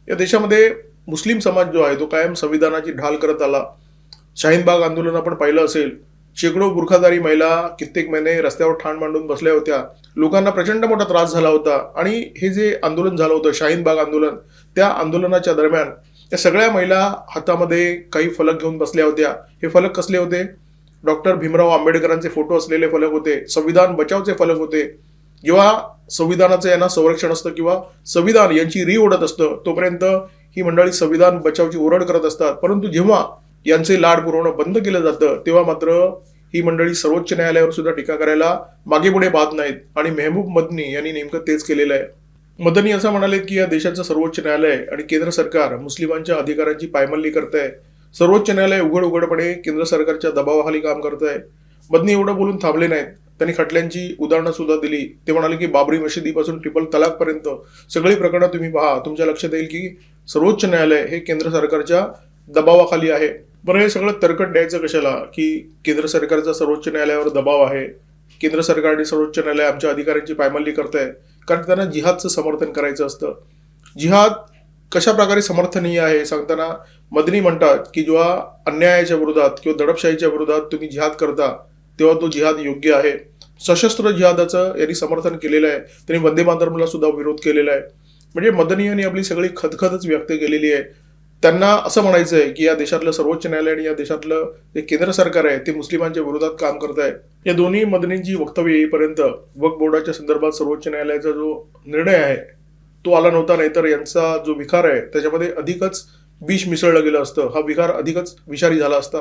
या देशामध्ये मुस्लिम समाज जो आहे तो कायम संविधानाची ढाल करत आला. शाहीन बाग आंदोलन आपण पाहिलं असेल. शेकडो बुरखाधारी महिला कित्येक महिने रस्त्यावर ठाण मांडून बसल्या होत्या. लोकांना प्रचंड मोठा त्रास झाला होता आणि हे जे आंदोलन झालं होतं शाहीन बाग आंदोलन, त्या आंदोलनाच्या दरम्यान त्या सगळ्या महिला हातामध्ये काही फलक घेऊन बसल्या होत्या. हे फलक कसले होते? डॉक्टर भीमराव आंबेडकरांचे फोटो असलेले फलक होते. संविधान बचावचे फलक होते. जेव्हा संविधानाचं यांना संरक्षण असतं किंवा संविधान यांची री ओढत असतं तोपर्यंत ही मंडळी संविधान बचावची ओरड करत असतात. परंतु जेव्हा यांचे लाड पुरवणं बंद केलं जातं तेव्हा मात्र ही मंडळी सर्वोच्च न्यायालयावर सुद्धा टीका करायला मागे पुढे पाहत नाहीत. आणि मेहबूब मदनी यांनी नेमकं तेच केलेलं आहे. मदनी असं म्हणाले की या देशाचं सर्वोच्च न्यायालय आणि केंद्र सरकार मुस्लिमांच्या अधिकारांची पायमल्ली करत आहे. सर्वोच्च न्यायालय उघडपणे केंद्र सरकारच्या दबावाखाली काम करत आहे. मदनी एवढं बोलून थांबले नाहीत. त्यांनी खटल्यांची उदाहरणं सुद्धा दिली. ते म्हणाले की बाबरी मशिदीपासून ट्रिपल तलाक पर्यंत सगळी प्रकरणं तुम्ही पहा, तुमच्या लक्षात येईल की सर्वोच्च न्यायालय हे केंद्र सरकारच्या दबावाखाली आहे. बरं, हे सगळं तरकट द्यायचं कशाला की केंद्र सरकारचा सर्वोच्च न्यायालयावर दबाव आहे, केंद्र सरकार आणि सर्वोच्च न्यायालय आमच्या अधिकारांची पायमल्ली करत आहे? कारण त्यांना जिहादचं समर्थन करायचं असतं. जिहाद कशा प्रकारे समर्थनीय आहे हे सांगताना मदनी म्हणतात की जेव्हा अन्यायाच्या विरोधात किंवा दडपशाहीच्या विरोधात तुम्ही जिहाद करता तेव्हा तो जिहाद योग्य आहे. सशस्त्र जिहादाचं यांनी समर्थन केलेलं आहे. त्यांनी वंदे मातरमला सुद्धा विरोध केलेला आहे. म्हणजे मदनी यांनी आपली सगळी खदखदच व्यक्त केलेली आहे. त्यांना असं म्हणायचं आहे की या देशातलं सर्वोच्च न्यायालय आणि या देशातलं जे केंद्र सरकार आहे ते मुस्लिमांच्या विरोधात काम करत आहे. या दोन्ही मदनींची वक्तव्य येईपर्यंत वक्फ बोर्डाच्या संदर्भात सर्वोच्च न्यायालयाचा जो निर्णय आहे तो आला नव्हता. नाहीतर यांचा जो विकार आहे त्याच्यामध्ये अधिकच विष मिसळलं गेलं असतं. हा विकार अधिकच विषारी झाला असता.